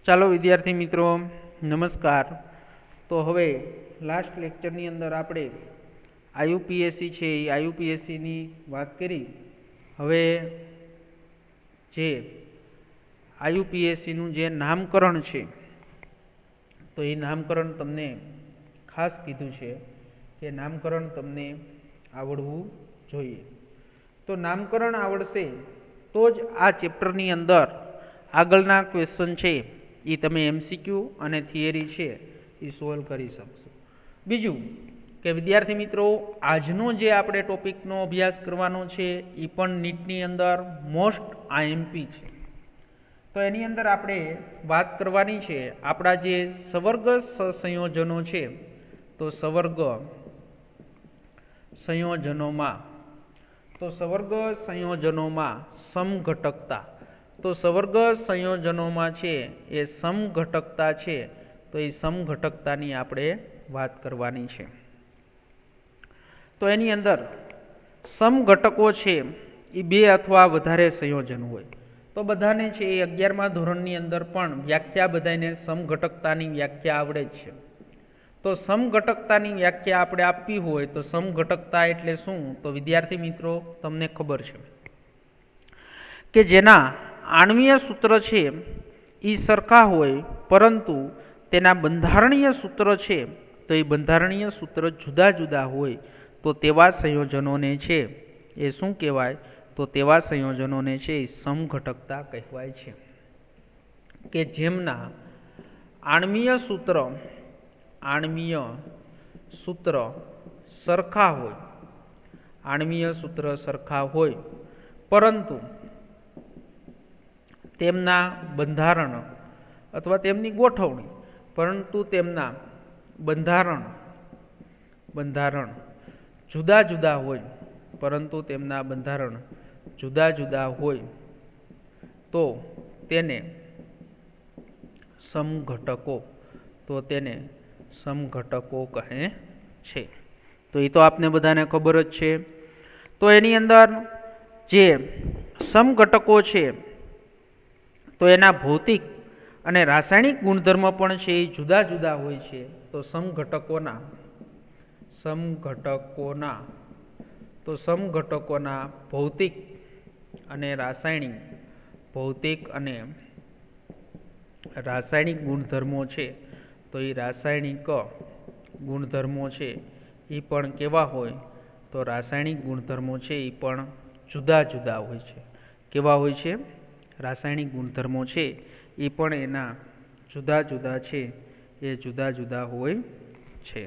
ચાલો વિદ્યાર્થી મિત્રો નમસ્કાર। તો હવે લાસ્ટ લેક્ચરની અંદર આપણે આયુપીએસસી છે એ આયુપીએસસીની વાત કરી। હવે જે આયુપીએસસીનું જે નામકરણ છે તો એ નામકરણ તમને ખાસ કીધું છે કે નામકરણ તમને આવડવું જોઈએ। તો નામકરણ આવડશે તો જ આ ચેપ્ટરની અંદર આગળના ક્વેશ્ચન છે એ તમે એમસીક્યુ અને થિયરી છે એ સોલ્વ કરી શકશો। બીજું કે વિદ્યાર્થી મિત્રો આજનો જે આપણે ટોપિકનો અભ્યાસ કરવાનો છે એ પણ નીટની અંદર મોસ્ટ આઈએમપી છે। તો એની અંદર આપણે વાત કરવાની છે આપણા જે સવર્ગ સંયોજનો છે તો સવર્ગ સંયોજનોમાં સમઘટકતા તો સવર્ગ સંયોજનોમાં છે એ સમઘટકતા છે તો એ સમઘટકતાની આપણે વાત કરવાની છે। તો એની અંદર સમઘટકો છે એ બે અથવા વધારે સંયોજન હોય તો બધાને છે એ 11મા ધોરણની અંદર પણ વ્યાખ્યા બધાને સમઘટકતાની વ્યાખ્યા આવડે જ છે। તો સમઘટકતાની વ્યાખ્યા આપણે આપવી હોય તો સમઘટકતા એટલે શું? તો વિદ્યાર્થી મિત્રો તમને ખબર છે કે જેના આણ્વીય સૂત્ર છે એ સરખા હોય પરંતુ તેના બંધારણીય સૂત્ર છે તો એ બંધારણીય સૂત્ર જુદા જુદા હોય તો તેવા સંયોજનોને છે એ શું કહેવાય? તો તેવા સંયોજનોને છે એ સમઘટકતા કહેવાય છે કે જેમના આણ્વીય સૂત્ર સરખા હોય પરંતુ તેમના બંધારણ અથવા તેમની ગોઠવણી તેમના બંધારણ જુદા જુદા હોય તો તેને સમઘટકો કહે છે। તો એ તો આપને બધાને ખબર જ છે। તો એની અંદર જે સમઘટકો છે તો એના ભૌતિક અને રાસાયણિક ગુણધર્મ પણ છે એ જુદા જુદા હોય છે। તો સમઘટકોના ભૌતિક અને રાસાયણિક ગુણધર્મો છે તો એ રાસાયણિક ગુણધર્મો છે એ પણ કેવા હોય? તો રાસાયણિક ગુણધર્મો છે એ પણ જુદા જુદા હોય છે। કેવા હોય છે? રાસાયણિક ગુણધર્મો છે એ પણ એના જુદા જુદા હોય છે।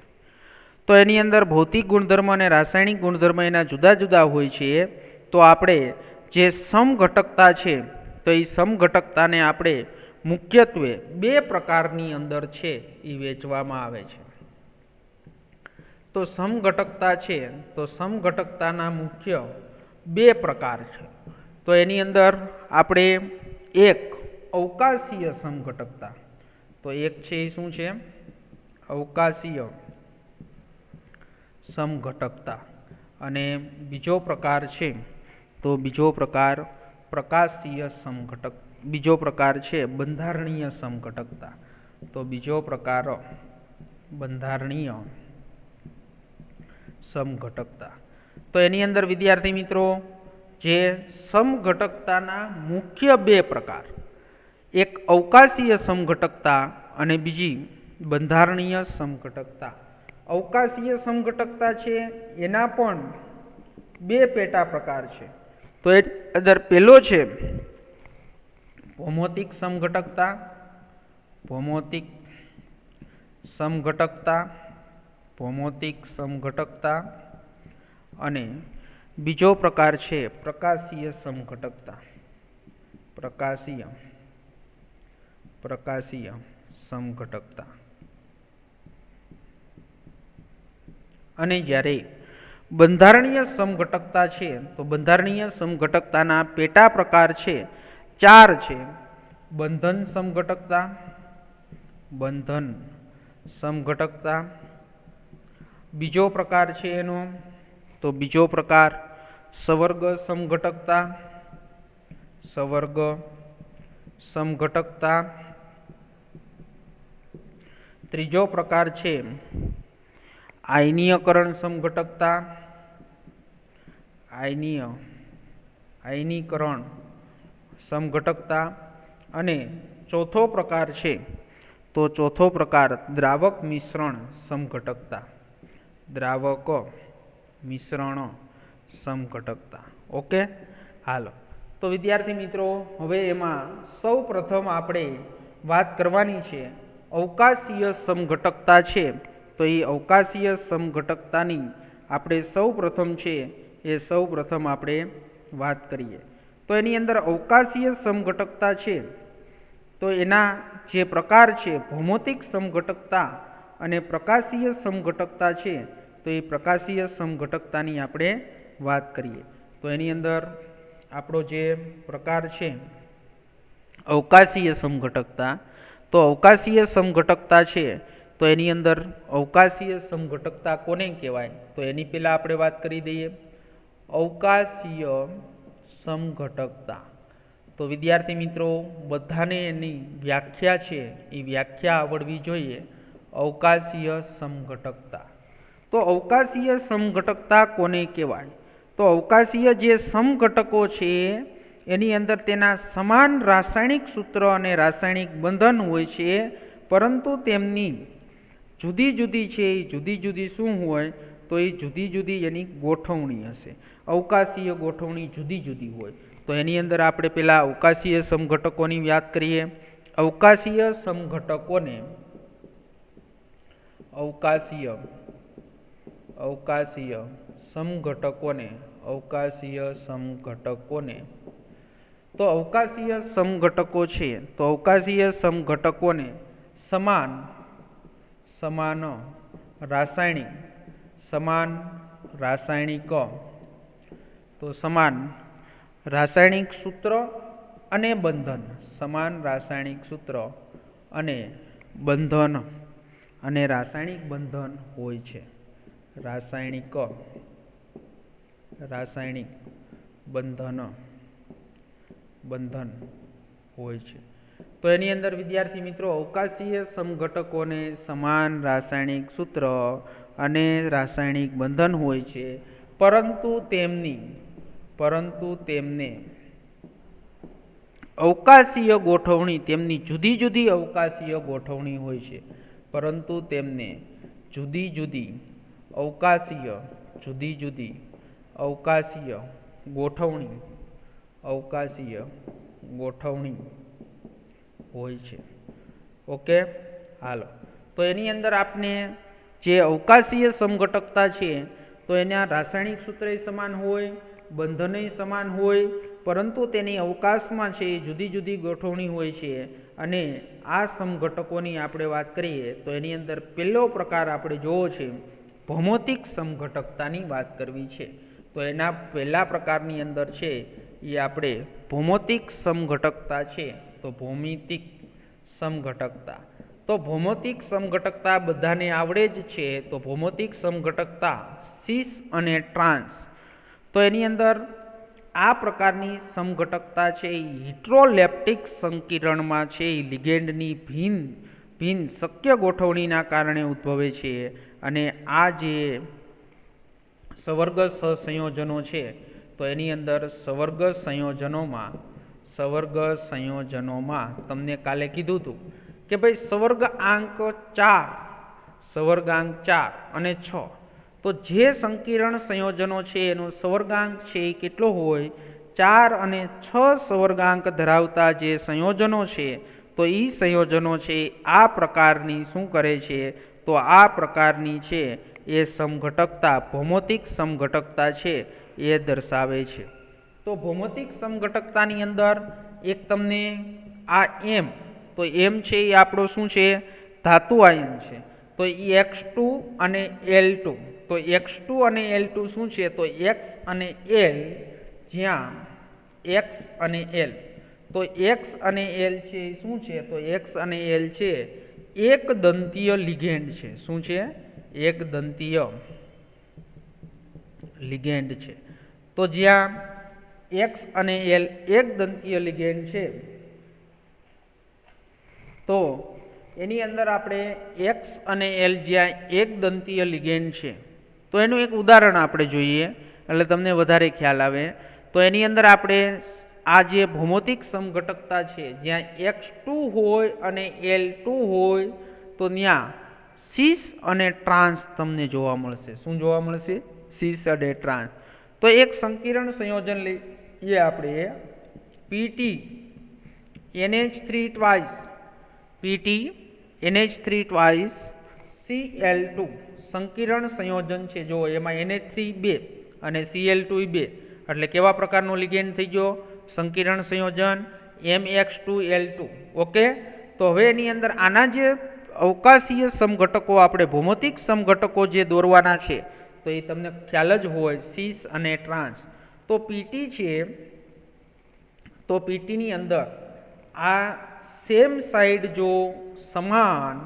તો એની અંદર ભૌતિક ગુણધર્મ અને રાસાયણિક ગુણધર્મ એના જુદા જુદા હોય છે। તો આપણે જે સમઘટકતા છે તો એ સમઘટકતાને આપણે મુખ્યત્વે બે પ્રકારની અંદર છે એ વહેંચવામાં આવે છે। તો સમઘટકતા છે તો સમઘટકતાના મુખ્ય બે પ્રકાર છે। તો એની અંદર આપણે એક અવકાશીય સમઘટકતા તો એક છે એ શું છે? અવકાશીય સમઘટકતા અને બીજો પ્રકાર છે તો બીજો પ્રકાર છે બંધારણીય સમઘટકતા। તો બીજો પ્રકાર બંધારણીય સમઘટકતા। તો એની અંદર વિદ્યાર્થી મિત્રો જે સમઘટકતાના મુખ્ય બે પ્રકાર, એક અવકાશીય સમઘટકતા અને બીજી બંધારણીય સમઘટકતા। અવકાશીય સમઘટકતા છે એના પણ બે પેટા પ્રકાર છે। તો એ અંદર પહેલો છે ભૌમિતિક સમઘટકતા અને બીજો પ્રકાર છે પ્રકાશીય સમઘટકતા। અને જ્યારે બંધારણીય સમઘટકતા છે તો બંધારણીય સમઘટકતાના પેટા પ્રકાર છે ચાર છે। બંધન સમઘટકતા, બીજો પ્રકાર છે એનો તો બીજો પ્રકાર સવર્ગ સમઘટકતા ત્રીજો પ્રકાર છે આયનીયકરણ સમઘટકતા, આયનીકરણ સમઘટકતા. અને ચોથો પ્રકાર છે તો ચોથો પ્રકાર દ્રાવક મિશ્રણ સમઘટકતા, દ્રાવક મિશ્રણ સમઘટકતા. ઓકે, હાલો. તો વિદ્યાર્થી મિત્રો, હવે એમાં સૌ પ્રથમ આપણે વાત કરવાની છે અવકાશીય સમઘટકતા છે. તો એ અવકાશીય સમઘટકતાની આપણે સૌ પ્રથમ છે એ સૌ પ્રથમ આપણે વાત કરીએ. તો એની અંદર અવકાશીય સમઘટકતા છે તો એના જે પ્રકાર છે ભૌમિતિક સમઘટકતા અને પ્રકાશીય સમઘટકતા છે. તો એ પ્રકાશીય સમઘટકતાની આપણે વાત કરીએ. તો એની અંદર આપણો જે પ્રકાર છે અવકાશીય સમઘટકતા, તો અવકાશીય સમઘટકતા છે તો એની અંદર અવકાશીય સમઘટકતા કોને કહેવાય? તો એની પહેલાં આપણે વાત કરી દઈએ અવકાશીય સમઘટકતા. તો વિદ્યાર્થી મિત્રો, બધાને એની વ્યાખ્યા છે એ વ્યાખ્યા આવડવી જોઈએ. અવકાશીય સમઘટકતા, તો અવકાશીય સમઘટકતા કોને કહેવાય? તો અવકાશીય જે સમઘટકો છે એની અંદર તેના સમાન રાસાયણિક સૂત્ર અને રાસાયણિક બંધન હોય છે, પરંતુ તેમની જુદી જુદી છે એ જુદી જુદી શું હોય? તો એ જુદી જુદી એની ગોઠવણી હશે. અવકાશીય ગોઠવણી જુદી જુદી હોય. તો એની અંદર આપણે પહેલાં અવકાશીય સમઘટકોની વાત કરીએ. અવકાશીય સમઘટકોને અવકાશીય સમઘટકોને તો અવકાશીય સમઘટકો છે તો અવકાશીય સમઘટકોને સમાન રાસાયણિક સૂત્ર અને બંધન, સમાન રાસાયણિક સૂત્ર અને બંધન અને રાસાયણિક બંધન હોય છે. રાસાયણિક બંધન હોય છે. તો એની અંદર વિદ્યાર્થી મિત્રો અવકાશીય સમઘટકોને સમાન રાસાયણિક સૂત્ર અને રાસાયણિક બંધન હોય છે, પરંતુ તેમને અવકાશીય ગોઠવણી, તેમની જુદી જુદી અવકાશીય ગોઠવણી હોય છે, પરંતુ તેમને જુદી જુદી અવકાશીય ગોઠવણી હોય છે. ઓકે, હાલો. તો એની અંદર આપણે જે અવકાશીય સમઘટકતા છે તો એના રાસાયણિક સૂત્ર સમાન હોય, બંધનય સમાન હોય, પરંતુ તેની અવકાશમાં છે એ જુદી જુદી ગોઠવણી હોય છે. અને આ સમઘટકોની આપણે વાત કરીએ તો એની અંદર પહેલો પ્રકાર આપણે જોવો છે ભૌમિતિક સમઘટકતાની વાત કરવી છે. તો એના પહેલા પ્રકારની અંદર છે એ આપણે ભૌમિતિક સમઘટકતા છે. તો ભૌમિતિક સમઘટકતા બધાને આવડે જ છે. તો ભૌમિતિક સમઘટકતા સિસ અને ટ્રાન્સ. તો એની અંદર આ પ્રકારની સમઘટકતા છે એ હિટ્રોલેપ્ટિક સંકિરણમાં છે એ લિગેન્ડની ભિન્ન શક્ય ગોઠવણીના કારણે ઉદ્ભવે છે. અને આ જે સવર્ગ સહસંયોજનો છે તો એની અંદર સવર્ગ સંયોજનોમાં તમને કાલે કીધું હતું કે ભાઈ સવર્ગાંક 4 અને 6, તો જે સંકીર્ણ સંયોજનો છે એનો સવર્ગાંક છે એ કેટલો હોય? 4 અને 6 સવર્ગાંક ધરાવતા જે સંયોજનો છે તો એ સંયોજનો છે આ પ્રકારની શું કરે છે? તો આ પ્રકારની છે એ સમઘટકતા, ભૌમિતિક સમઘટકતા છે એ દર્શાવે છે. તો ભૌમિતિક સમઘટકતાની અંદર એક તમને આ M, તો M છે એ આપણો શું છે? ધાતુ આયન છે. તો X2 અને L2, તો X2 અને L2 શું છે? તો X અને L, જ્યાં X અને L, તો X અને L છે શું છે? તો X અને L છે એક દંતીય લિગેન્ડ છે. શું છે? એક દંતીય લિગેન્ડ છે. તો જ્યાં X અને L એક દંતીય લિગેન્ડ છે તો એની અંદર આપણે એક્સ અને એલ જ્યાં એક દંતીય લિગેન્ડ છે તો એનું એક ઉદાહરણ આપણે જોઈએ એટલે તમને વધારે ખ્યાલ આવે. તો એની અંદર આપણે આ જે ભૌમિતિક સમઘટકતા છે જ્યાં X2 હોય અને L2 હોય તો ત્યાં સિસ અને ટ્રાન્સ તમને જોવા મળશે. શું જોવા મળશે? સિસ અને ટ્રાન્સ. તો એક સંકીર્ણ સંયોજન લઈએ આપણે PT NH3 twice PT NH3 twice Cl2 સંકીર્ણ સંયોજન છે. જો એમાં NH3 2 અને Cl2 2 એટલે કેવા પ્રકારનો લિગેન્ડ થઈ ગયો? સંકીર્ણ સંયોજન MX2L2. ઓકે. તો હવે એની અંદર આના જે અવકાશીય સમઘટકો આપણે ભૌમિતિક સમઘટકો જે દોરવાના છે તો એ તમને ખ્યાલ જ હોય સિસ અને ટ્રાન્સ. તો PT છે તો પીટીની અંદર આ સેમ સાઈડ જો સમાન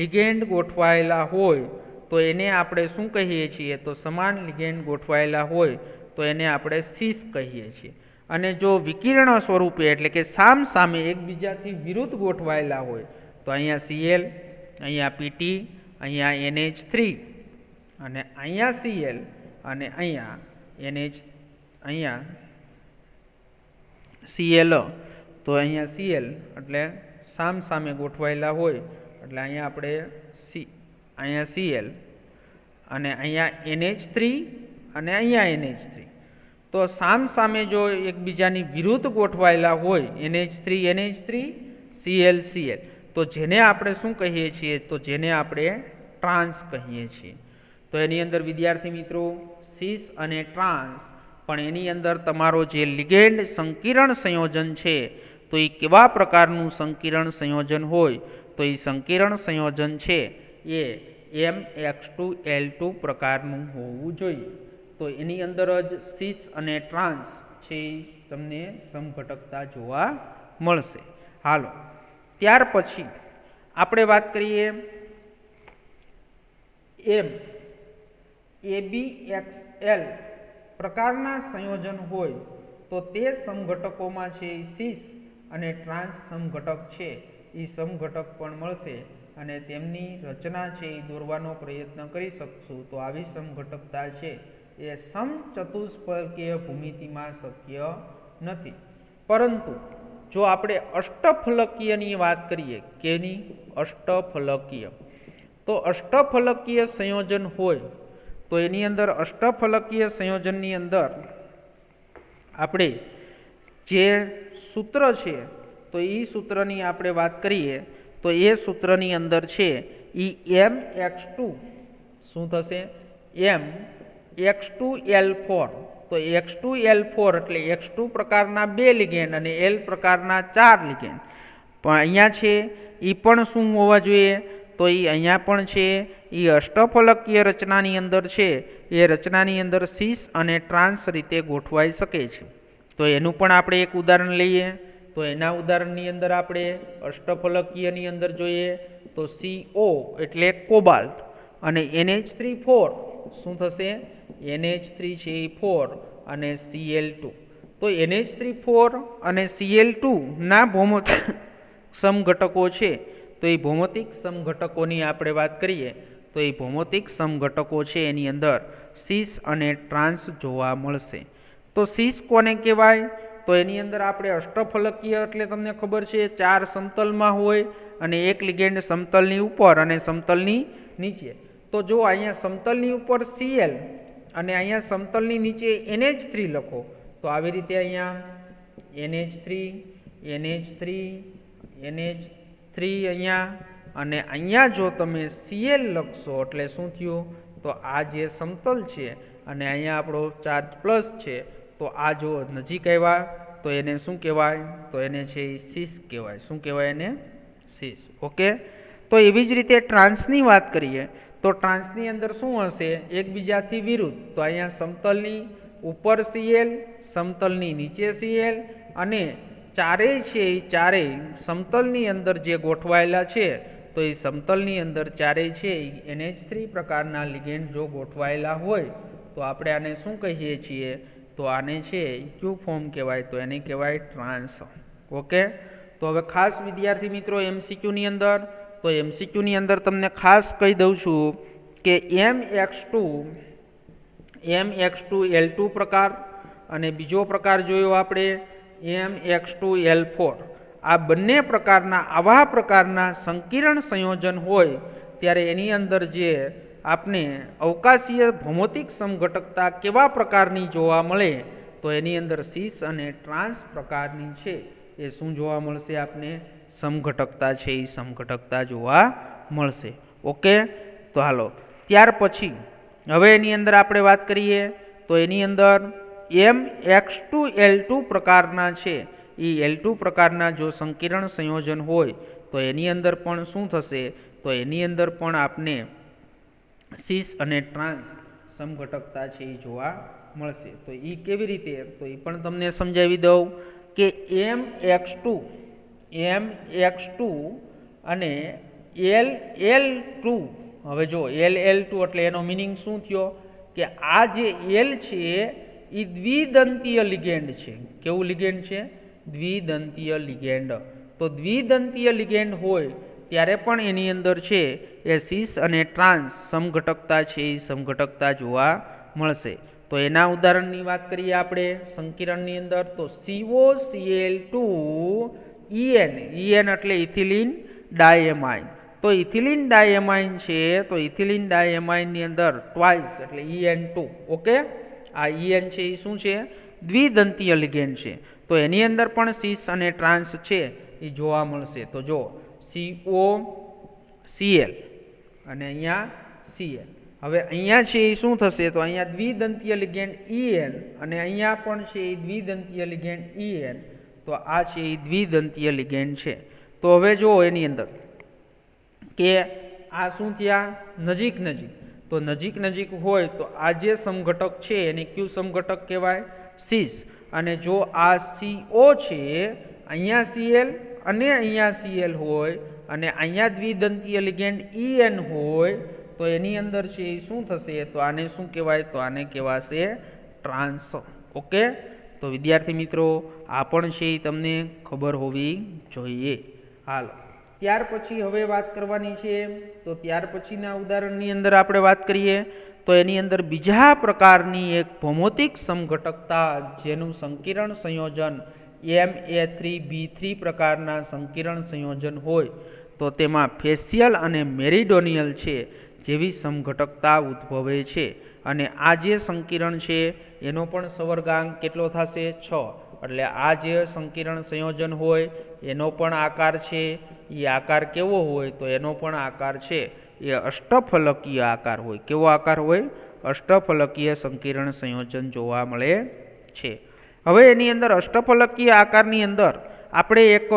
લિગેન્ડ ગોઠવાયેલા હોય તો એને આપણે શું કહીએ છીએ? તો સમાન લિગેન્ડ ગોઠવાયેલા હોય તો એને આપણે સિસ કહીએ છીએ. અને જો વિકિરણ સ્વરૂપે એટલે કે સામ સામે એકબીજાથી વિરુદ્ધ ગોઠવાયેલા હોય તો અહીંયા Cl, અહીંયા PT, અહીંયા NH3 અને અહીંયા Cl અને અહીંયા NH, અહીંયા Cl. તો અહીંયા Cl એટલે સામ સામે ગોઠવાયેલા હોય એટલે અહીંયા આપણે અહીંયા Cl અને અહીંયા NH3 અને અહીંયા NH3. તો સામ સામે જો એકબીજાની વિરુદ્ધ ગોઠવાયેલા હોય NH3 NH3 Cl Cl તો જેને આપણે શું કહીએ છીએ? તો જેને આપણે ટ્રાન્સ કહીએ છીએ. તો એની અંદર વિદ્યાર્થી મિત્રો સિસ અને ટ્રાન્સ પણ એની અંદર તમારો જે લિગેન્ડ સંકીર્ણ સંયોજન છે તો એ કેવા પ્રકારનું સંકીર્ણ સંયોજન હોય? તો એ સંકીર્ણ સંયોજન છે એ MX2L2 પ્રકારનું હોવું જોઈએ. તો એની અંદર જ સિસ અને ટ્રાન્સ છે તમને સમઘટકતા જોવા મળશે. હાલો, ત્યાર પછી આપણે વાત કરીએ ABXL પ્રકારના સંયોજન હોય તો તે સમઘટકોમાં છે સિસ અને ટ્રાન્સ સમઘટક છે એ સમઘટક પણ મળશે અને તેમની રચના છે એ દોરવાનો પ્રયત્ન કરી શકશું. તો આવી સમઘટકતા છે એ સમચતુષ્ફલકીય ભૂમિતિમાં શક્ય નથી. પરંતુ જો આપણે અષ્ટફલકીયની વાત કરીએ, કેની? અષ્ટફલકીય. તો અષ્ટફલકીય સંયોજન હોય તો એની અંદર અષ્ટફલકીય સંયોજનની અંદર આપણે જે સૂત્ર છે તો એ સૂત્રની આપણે વાત કરીએ તો એ સૂત્રની અંદર છે એ MX2 શું થશે? MX2L4. તો X2L4 એટલે X2 પ્રકારના 2 લિગેન્ડ અને L પ્રકારના 4 લિગેન્ડ. પણ અહીંયા છે એ પણ શું હોવા જોઈએ? તો એ અહીંયા પણ છે એ અષ્ટફલકીય રચનાની અંદર છે એ રચનાની અંદર સિસ અને ટ્રાન્સ રીતે ગોઠવાઈ શકે છે. તો એનું પણ આપણે એક ઉદાહરણ લઈએ. તો એના ઉદાહરણની અંદર આપણે અષ્ટફલકીયની અંદર જોઈએ તો CO એટલે કોબાલ્ટ અને NH3 4 શું થશે? NH3 છે 4 અને Cl2. તો NH3 4 અને Cl2 ના ભૌમિતિક સમઘટકો છે તો એ ભૌમિતિક સમઘટકોની આપણે વાત કરીએ તો એ ભૌમિતિક સમઘટકો છે એની અંદર સિસ અને ટ્રાન્સ જોવા મળશે. તો સિસ કોને કહેવાય? તો એની અંદર આપણે અષ્ટફલકીય એટલે તમને ખબર છે 4 સમતલમાં હોય અને એક લિગેન્ડ સમતલની ઉપર અને સમતલની નીચે. તો જો અહીંયા સમતલની ઉપર Cl અને અહીંયા સમતલની નીચે NH3 લખો તો આવી રીતે અહીંયા NH3 NH3 NH3 અહીંયા અને અહીંયા જો તમે Cl લખશો એટલે શું થયું? તો આ જે સમતલ છે અને અહીંયા આપણો ચાર્જ પ્લસ છે તો આ જો નજીક આવ્યા તો એને શું કહેવાય? તો એને છે સિસ કહેવાય. શું કહેવાય એને? સિસ. ઓકે. તો એવી જ રીતે ટ્રાન્સની વાત કરીએ તો ટ્રાન્સની અંદર શું હશે? એકબીજાથી વિરુદ્ધ. તો અહીંયા સમતલની ઉપર Cl, સમતલની નીચે Cl અને ચારેય છે એ ચારેય સમતલની અંદર જે ગોઠવાયેલા છે તો એ સમતલની અંદર ચારેય છે એ NH3 પ્રકારના લિગેન્ડ જો ગોઠવાયેલા હોય તો આપણે આને શું કહીએ છીએ? તો આને છે ક્યુ ફોર્મ કહેવાય. તો એને કહેવાય ટ્રાન્સ. ઓકે. તો હવે ખાસ વિદ્યાર્થી મિત્રો MCQની અંદર તો MCQની અંદર તમને ખાસ કહી દઉં છું કે MX2L2 પ્રકાર અને બીજો પ્રકાર જોયો આપણે MX2L4. આ બંને પ્રકારના આવા પ્રકારના સંકીર્ણ સંયોજન હોય ત્યારે એની અંદર જે આપને અવકાશીય ભૌમિતિક સમઘટકતા કેવા પ્રકારની જોવા મળે તો એની અંદર સીસ અને ટ્રાન્સ પ્રકારની છે એ શું જોવા મળશે? આપને સમઘટકતા છે એ સમઘટકતા જોવા મળશે. ઓકે, તો હાલો ત્યાર પછી હવે એની અંદર આપણે વાત કરીએ તો એની અંદર MX2L2 પ્રકારના છે એ L2 પ્રકારના જો સંકીર્ણ સંયોજન હોય તો એની અંદર પણ શું થશે? તો એની અંદર પણ આપને સીસ અને ટ્રાન્સ સમઘટકતા છે એ જોવા મળશે. તો એ કેવી રીતે? તો એ પણ તમને સમજાવી દઉં કે MX2 અને LL2. હવે જો LL2 એટલે એનો મિનિંગ શું થયો કે આ જે L છે એ દ્વિદંતીય લિગેન્ડ છે. કેવું લિગેન્ડ છે? દ્વિદંતીય લિગેન્ડ. તો દ્વિદંતીય લિગેન્ડ હોય ત્યારે પણ એની અંદર છે એ સીસ અને ટ્રાન્સ સમઘટકતા છે એ સમઘટકતા જોવા મળશે. તો એના ઉદાહરણની વાત કરીએ આપણે સંકીર્ણની અંદર તો COCl2 EN એટલે ઇથિલિન ડાયએમાઇન. તો ઇથિલિન ડાયએમાઇન છે તો ઇથિલિન ડાયએમાઇનની અંદર ટ્વાઇસ એટલે EN2. ઓકે, આ EN છે એ શું છે? દ્વિદંતીય લિગેન્ડ છે. તો એની અંદર પણ સીસ અને ટ્રાન્સ છે એ જોવા મળશે. તો જો COCl અને અહીંયા Cl. હવે અહીંયા છે એ શું થશે? તો અહીંયા દ્વિદંતીય લિગેન્ડ EN અને અહીંયા પણ છે એ દ્વિદંતીય લિગેન્ડ EN. તો આ છે એ દ્વિદંતીય લિગેન્ડ છે. તો હવે જો એની અંદર કે આ શું થયા? નજીક નજીક. તો નજીક નજીક હોય તો આ જે સમઘટક છે એને કયું સમઘટક કહેવાય? સીસ. અને જો આ CO છે અહીંયા Cl અને અહીંયા Cl હોય અને અહીંયા દ્વિદંતીય લિગેન્ડ EN હોય તો એની અંદર છે એ શું થશે? તો આને શું કહેવાય? તો આને કહેવાશે ટ્રાન્સ. ઓકે, તો વિદ્યાર્થી મિત્રો આ પણ છે એ તમને ખબર હોવી જોઈએ. હાલો ત્યાર પછી હવે વાત કરવાની છે તો ત્યાર પછીના ઉદાહરણની અંદર આપણે વાત કરીએ તો એની અંદર બીજા પ્રકારની એક ભૌમિતિક સમઘટકતા જેનું સંકીર્ણ સંયોજન Ma3B3 પ્રકારના સંકીર્ણ સંયોજન હોય તો તેમાં ફેશિયલ અને મેરિડોનિયલ છે જેવી સમઘટકતા ઉદ્ભવે છે. અને આ જે સંકીર્ણ છે એનો પણ સવર્ગાંક કેટલો થશે? 6. એટલે આ જે સંકીર્ણ સંયોજન હોય એનો પણ આકાર છે એ આકાર કેવો હોય? તો એનો પણ આકાર છે એ અષ્ટફલકીય આકાર હોય. કેવો આકાર હોય? અષ્ટફલકીય સંકીર્ણ સંયોજન જોવા મળે છે. હવે એની અંદર અષ્ટફલકીય આકારની અંદર આપણે એક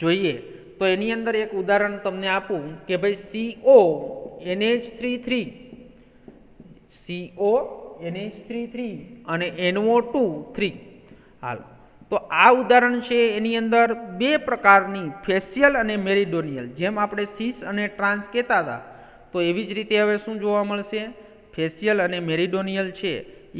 જોઈએ તો એની અંદર એક ઉદાહરણ તમને આપું કે ભાઈ CONH33 અને NO2 3. હાલ તો આ ઉદાહરણ છે એની અંદર બે પ્રકારની ફેશિયલ અને મેરિડોનિયલ, જેમ આપણે સીસ અને ટ્રાન્સ કહેતા હતા તો એવી જ રીતે હવે શું જોવા મળશે? ફેશિયલ અને મેરિડોનિયલ છે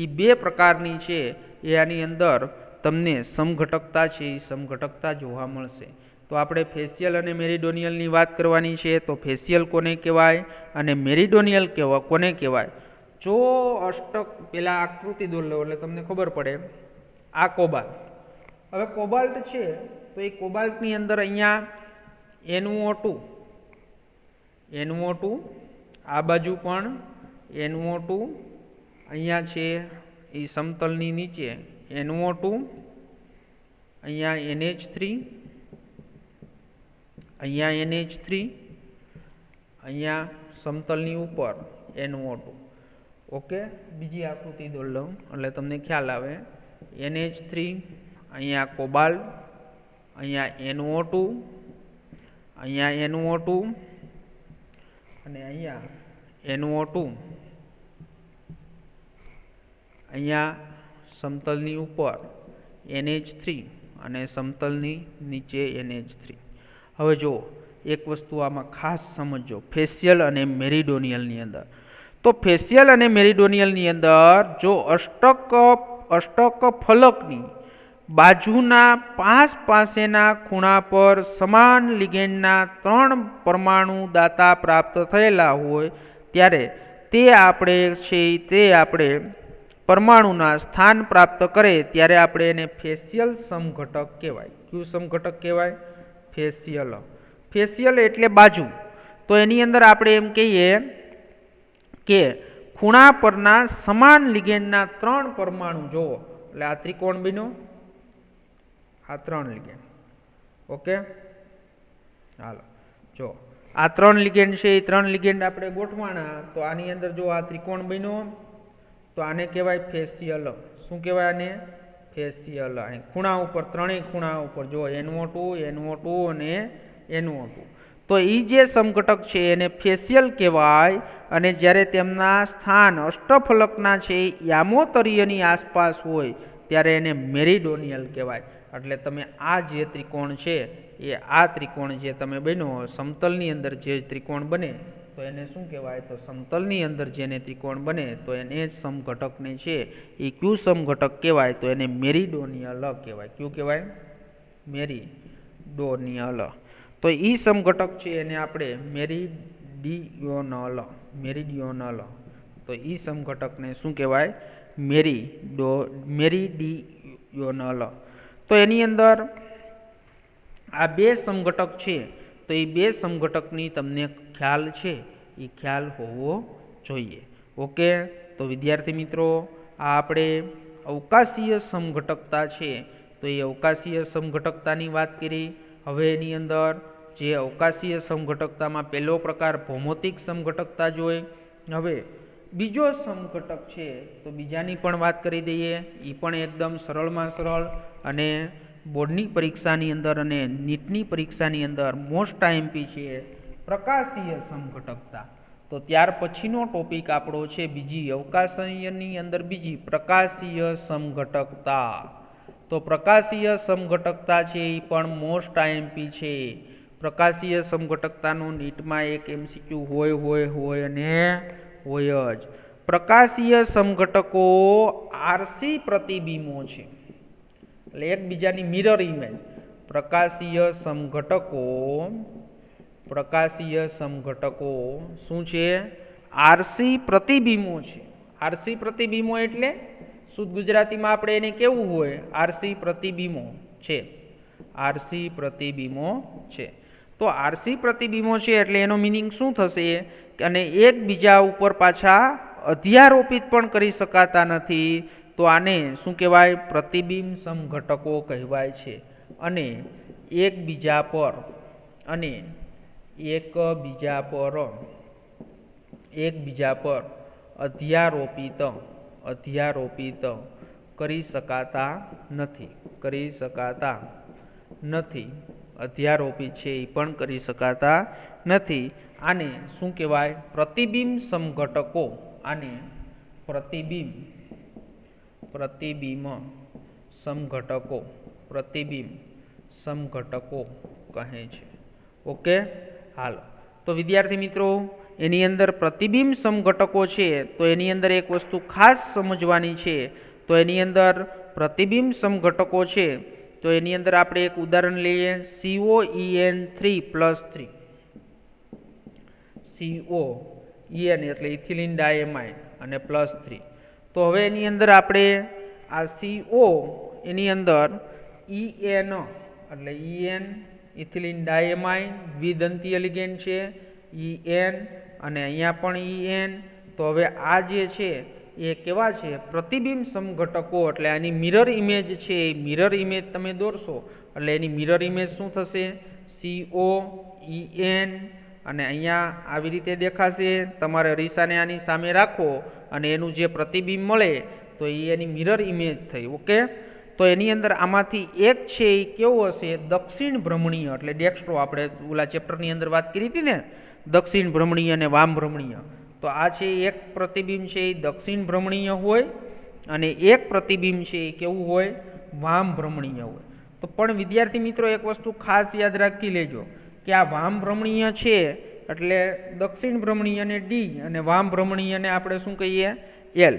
એ બે પ્રકારની છે એ આની અંદર તમને સમઘટકતા છે એ સમઘટકતા જોવા મળશે. તો આપણે ફેશિયલ અને મેરિડોનિયલની વાત કરવાની છે. તો ફેશિયલ કોને કહેવાય અને મેરિડોનિયલ કોને કહેવાય? જો અષ્ટક પેલા આકૃતિ દોરી લો એટલે તમને ખબર પડે. આ કોબાલ્ટ. હવે કોબાલ્ટ છે તો એ કોબાલ્ટની અંદર અહીંયા NO2 આ બાજુ પણ NO2 અહીંયા છે એ સમતલની નીચે NO2 અહીંયા NH3 અહીંયા NH3 અહીંયા સમતલની ઉપર NO2. ઓકે, બીજી આકૃતિ દોરી લઉં એટલે તમને ખ્યાલ આવે. NH3 અહીંયા કોબાલ્ટ અહીંયા NO2 અહીંયા NO2 અને અહીંયા NO2 અહીંયા સમતલની ઉપર NH3 અને સમતલની નીચે NH3. હવે જો એક વસ્તુ આમાં ખાસ સમજો ફેશિયલ અને મેરિડોનિયલની અંદર. તો ફેશિયલ અને મેરિડોનિયલની અંદર જો અષ્ટક ફલકની બાજુના પાસેના ખૂણા પર સમાન લિગેન્ડના 3 પરમાણુ દાતા પ્રાપ્ત થયેલા હોય ત્યારે તે આપણે પરમાણુના સ્થાન પ્રાપ્ત કરે ત્યારે આપણે એને ફેશિયલ સમઘટક કહેવાય. કયું સમઘટક કહેવાય? ફેશિયલ એટલે બાજુ. તો એની અંદર આપણે એમ કહીએ કે ખૂણા પરના સમાન લિગેન્ડના 3 પરમાણુ જોવો એટલે આ ત્રિકોણ બન્યો, આ 3 લિગેન્ડ. ઓકે, હાલો જો આ 3 લિગેન્ડ છે, એ 3 લિગેન્ડ આપણે ગોઠવાના. તો આની અંદર જો આ ત્રિકોણ બન્યો તો આને કહેવાય ફેશિયલ. શું કહેવાય આને? ફેશિયલ. ખૂણા ઉપર, ત્રણેય ખૂણા ઉપર જો NO2 અને NO2. તો એ જે સમઘટક છે એને ફેશિયલ કહેવાય. અને જ્યારે તેમના સ્થાન અષ્ટફલકના છે યામોતરીયની આસપાસ હોય ત્યારે એને મેરિડોનિયલ કહેવાય. એટલે તમે આ જે ત્રિકોણ છે એ આ ત્રિકોણ જે તમે બન્યો સમતલની અંદર જે ત્રિકોણ બને તો એને શું કહેવાય? તો સમતલની અંદર જેને ત્રિકોણ બને તો એને સમઘટકને છે એ કયું સમઘટક કહેવાય? તો એને મેરિડોનિયલ કહેવાય. કયું કહેવાય? મેરિડોનિયલ. તો એ સમઘટક છે એને આપણે મેરિડિયોનલ. તો એ સમઘટકને શું કહેવાય? મેરિડિયોનલ. તો એની અંદર આ 2 સમઘટક છે. તો એ 2 સમઘટકની તમને ખ્યાલ છે એ ખ્યાલ હોવો જોઈએ. ઓકે, તો વિદ્યાર્થી મિત્રો આ આપણે અવકાશીય સમઘટકતા છે તો એ અવકાશીય સમઘટકતાની વાત કરી. હવે એની અંદર જે અવકાશીય સમઘટકતામાં પહેલો પ્રકાર ભૌમિતિક સમઘટકતા જોઈ. હવે બીજો સમઘટક છે તો બીજાની પણ વાત કરી દઈએ. એ પણ એકદમ સરળમાં સરળ અને બોર્ડની પરીક્ષાની અંદર અને નીટની પરીક્ષાની અંદર મોસ્ટ આઈએમપી છે પ્રકાશીય સમઘટકતા. તો ત્યાર પછીનો ટોપિક આપણો છે બીજી અવકાશીયની અંદર બીજી પ્રકાશીય સમઘટકતા. તો પ્રકાશીય સમઘટકતા છે એ પણ મોસ્ટ આઈએમપી છે. પ્રકાશીય સમઘટકતાનો નીટમાં એક MCQ હોય જ. પ્રકાશીય સમઘટકો આરસી પ્રતિબિંબો છે એટલે એકબીજાની મિરર ઇમેજ. પ્રકાશીય સમઘટકો શું છે? આરસી પ્રતિબિંબો છે. આરસી પ્રતિબિંબો એટલે શુદ્ધ ગુજરાતીમાં આપણે એને કેવું હોય? આરસી પ્રતિબિંબો છે. આરસી પ્રતિબિંબો છે. તો આરસી પ્રતિબિંબો છે એટલે એનો મિનિંગ શું થશે? અને એકબીજા ઉપર પાછા અધ્યારોપિત પણ કરી શકાતા નથી. તો આને શું કહેવાય? પ્રતિબિંબ સમઘટકો કહેવાય છે. અને એકબીજા પર અધ્યારોપિત કરી શકાતા નથી. અધ્યારોપિત છે એ પણ કરી શકાતા નથી. આને શું કહેવાય? પ્રતિબિંબ સમઘટકો. આને પ્રતિબિંબ સમઘટકો કહે છે. ઓકે, હાલો. તો વિદ્યાર્થી મિત્રો એની અંદર પ્રતિબિંબ સમઘટકો છે તો એની અંદર એક વસ્તુ ખાસ સમજવાની છે. તો એની અંદર પ્રતિબિંબ સમઘટકો છે તો એની અંદર આપણે એક ઉદાહરણ લઈએ. COEN3+3. COEN એટલે ઇથિલિન ડાયમાઇન અને +3. તો હવે એની અંદર આપણે આ CO એની અંદર EN એટલે EN ઇથિલિન ડાયમાઇન દ્વિદંતીય લિગેન્ડ છે EN અને અહીંયા પણ EN. તો હવે આ જે છે એ કેવા છે? પ્રતિબિંબ સમઘટકો. એટલે આની મિરર ઇમેજ છે. મિરર ઇમેજ તમે દોરશો એટલે એની મિરર ઇમેજ શું થશે? COEN અને અહીંયા આવી રીતે દેખાશે. તમારે અરીસાને આની સામે રાખો અને એનું જે પ્રતિબિંબ મળે તો એ એની મિરર ઇમેજ થઈ. ઓકે, તો એની અંદર આમાંથી એક છે એ કેવો હશે? દક્ષિણ ભ્રમણીય એટલે ડેક્સ્ટ્રો. આપણે ઓલા ચેપ્ટરની અંદર વાત કરી હતી ને, દક્ષિણ ભ્રમણીય અને વામ ભ્રમણીય. તો આ છે એક પ્રતિબિંબ છે એ દક્ષિણ ભ્રમણીય હોય અને એક પ્રતિબિંબ છે એ કેવું હોય? વામ ભ્રમણીય હોય. તો પણ વિદ્યાર્થી મિત્રો એક વસ્તુ ખાસ યાદ રાખી લેજો કે આ વામ ભ્રમણીય છે એટલે દક્ષિણ ભ્રમણીયને D અને વામ ભ્રમણીયને આપણે શું કહીએ? L.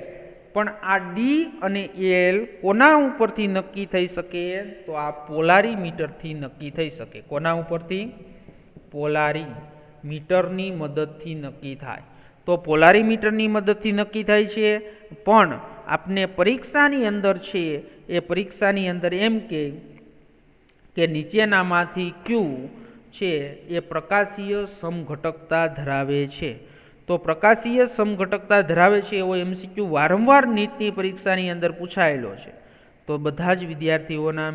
પણ આ ડી અને એલ કોના ઉપરથી નક્કી થઈ શકે? તો આ પોલારીમીટરથી નક્કી થઈ શકે. કોના ઉપરથી? પોલારીમીટરની મદદથી નક્કી થાય. તો પોલારીમીટરની મદદથી નક્કી થાય છે, પણ આપને પરીક્ષાની અંદર છે એ પરીક્ષાની અંદર એમ કે નીચેનામાંથી ક્યુ છે એ પ્રકાશીય સમઘટકતા ધરાવે છે. તો પ્રકાશીય સમઘટકતા ધરાવે છે એવો MCQ વારંવાર નીટની પરીક્ષાની અંદર પૂછાયેલો છે. તો બધા જ વિદ્યાર્થીઓના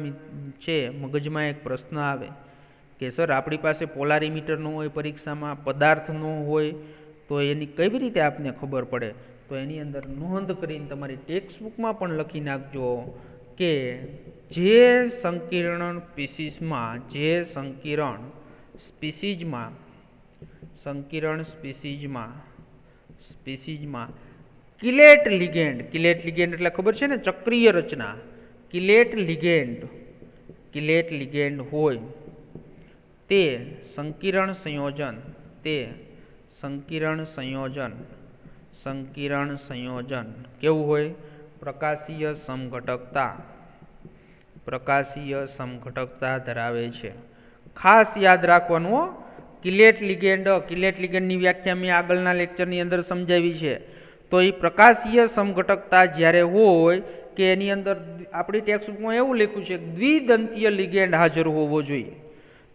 છે મગજમાં એક પ્રશ્ન આવે કે સર આપણી પાસે પોલારીમીટર ન હોય, પરીક્ષામાં પદાર્થ ન હોય, તો એની કેવી રીતે આપને ખબર પડે? તો એની અંદર નોંધ કરીને તમારી ટેક્સ્ટબુકમાં પણ લખી નાખજો કે જે સંકીર્ણ સ્પીસીઝમાં કિલેટ લિગેન્ડ એટલે ખબર છે ને, ચક્રીય રચના, કિલેટ લિગેન્ડ હોય તે સંકીર્ણ સંયોજન કેવું હોય? પ્રકાશીય સમઘટકતા ધરાવે છે. ખાસ યાદ રાખવાનું, કિલેટ લિગેન્ડની વ્યાખ્યા મેં આગળના લેક્ચરની અંદર સમજાવી છે. તો એ પ્રકાશીય સમઘટકતા જ્યારે હોય કે એની અંદર આપણી ટેક્સ્ટબુકમાં એવું લખ્યું છે દ્વિદંતીય લિગેન્ડ હાજર હોવો જોઈએ.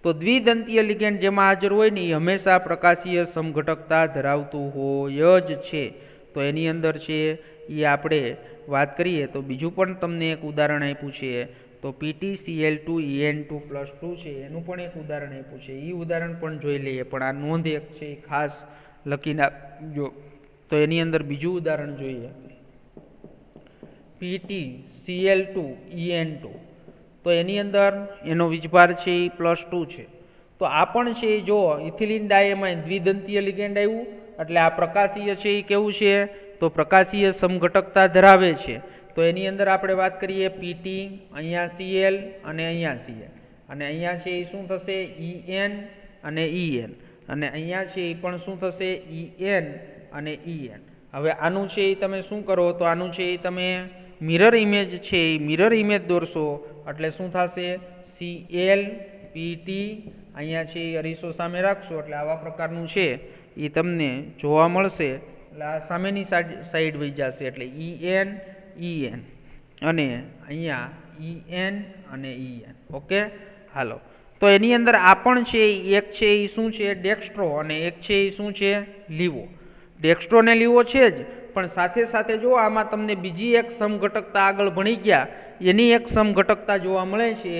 તો દ્વિદંતીય લિગેન્ડ જેમાં હાજર હોય ને એ હંમેશા પ્રકાશીય સમઘટકતા ધરાવતું હોય જ છે. તો એની અંદર છે એ આપણે વાત કરીએ તો બીજું પણ તમને એક ઉદાહરણ આપ્યું છે. તો PtCl2En2+2 છે એનું પણ એક ઉદાહરણ આપ્યું છે. એ ઉદાહરણ પણ જોઈ લઈએ, પણ આ નોંધ એક છે એ ખાસ લખી નાખજો. તો એની અંદર બીજું ઉદાહરણ જોઈએ, PtCl2En2. તો એની અંદર એનો વીજભાર છે એ +2 છે. તો આ પણ છે જો ઇથિલિન ડાયમાઇન દ્વિદંતીય લિગેન્ડ આવ્યું એટલે આ પ્રકાશીય છે એ કેવું છે? તો પ્રકાશીય સમઘટકતા ધરાવે છે. તો એની અંદર આપણે વાત કરીએ Pt, અહીંયા Cl અને અહીંયા Cl, અને અહીંયા છે એ શું થશે? En અને En, અને અહીંયા છે એ પણ શું થશે? En અને En. હવે આનું છે એ તમે શું કરો? તો આનું છે એ તમે મિરર ઇમેજ છે એ મિરર ઇમેજ દોરશો એટલે શું થશે? Cl Pt, અહીંયા છે એ અરીસો સામે રાખશો એટલે આવા પ્રકારનું છે એ તમને જોવા મળશે. એટલે આ સામેની સાઈડ વહી જશે એટલે En અને અહીંયા En અને En. ઓકે, હાલો. તો એની અંદર આ પણ છે એક છે એ શું છે? ડેક્સ્ટ્રો, અને એક છે એ શું છે? લીવો. ડેક્સ્ટ્રો ને લીવો છે જ, પણ સાથે સાથે જો આમાં તમને બીજી એક સમઘટકતા આગળ ભણી ગયા એની એક સમઘટકતા જોવા મળે છે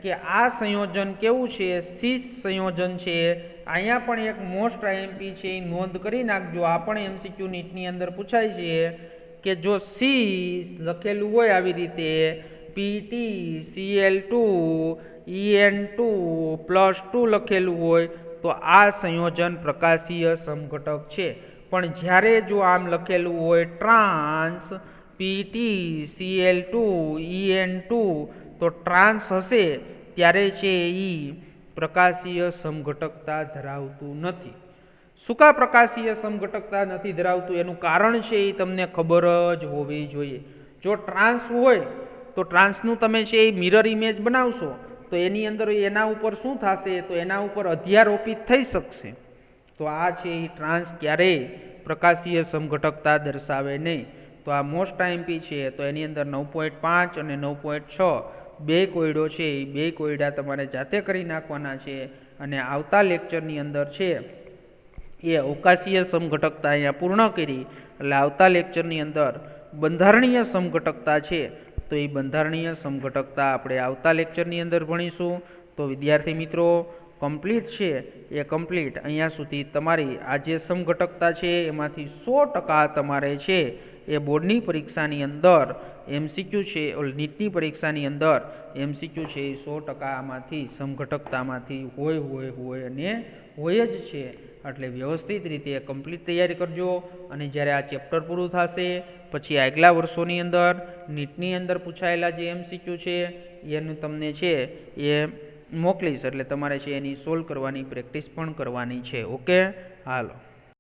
કે આ સંયોજન કેવું છે? સીસ સંયોજન છે. અહીંયા પણ એક મોસ્ટ આઈએમપી છે એ નોંધ કરી નાખજો. આ પણ MCQ નીટની અંદર પૂછાય છે કે જો સીસ લખેલું હોય આવી રીતે PtCl2En2+2 લખેલું હોય તો આ સંયોજન પ્રકાશીય સમઘટક છે. પણ જ્યારે જો આમ લખેલું હોય ટ્રાન્સ PtCl2En2 તો ટ્રાન્સ હશે ત્યારે છે એ પ્રકાશીય સમઘટકતા ધરાવતું નથી. શું કા પ્રકાશીય સમઘટકતા નથી ધરાવતું? એનું કારણ છે એ તમને ખબર જ હોવી જોઈએ. જો ટ્રાન્સ હોય તો ટ્રાન્સનું તમે છે એ મિરર ઇમેજ બનાવશો તો એની અંદર એના ઉપર શું થશે? તો એના ઉપર અધ્યારોપિત થઈ શકશે. તો આ છે એ ટ્રાન્સ ક્યારેય પ્રકાશીય સમઘટકતા દર્શાવે નહીં. તો આ મોસ્ટ આઈએમપી છે. તો એની અંદર 9.5 અને 9.6 બે કોયડો છે એ બે કોયડા તમારે જાતે કરી નાખવાના છે. અને આવતા લેક્ચરની અંદર છે એ અવકાશીય સમઘટકતા અહીંયા પૂર્ણ કરી એટલે આવતા લેક્ચરની અંદર બંધારણીય સમઘટકતા છે તો એ બંધારણીય સમઘટકતા આપણે આવતા લેક્ચરની અંદર ભણીશું. તો વિદ્યાર્થી મિત્રો કમ્પ્લીટ છે એ કમ્પ્લીટ અહીંયા સુધી તમારી આ જે સમઘટકતા છે એમાંથી 100% તમારે છે એ બોર્ડની પરીક્ષાની અંદર MCQ છે, નીટની પરીક્ષાની અંદર MCQ છે એ 100% આમાંથી સમઘટકતામાંથી હોય અને હોય જ છે. એટલે વ્યવસ્થિત રીતે કમ્પ્લીટ તૈયારી કરજો. અને જ્યારે આ ચેપ્ટર પૂરું થશે પછી આગલા વર્ષોની અંદર નીટની અંદર પૂછાયેલા જે MCQ છે એનું તમને છે એ મોકલીશ એટલે તમારે છે એની સોલ્વ કરવાની પ્રેક્ટિસ પણ કરવાની છે. ઓકે, હાલો.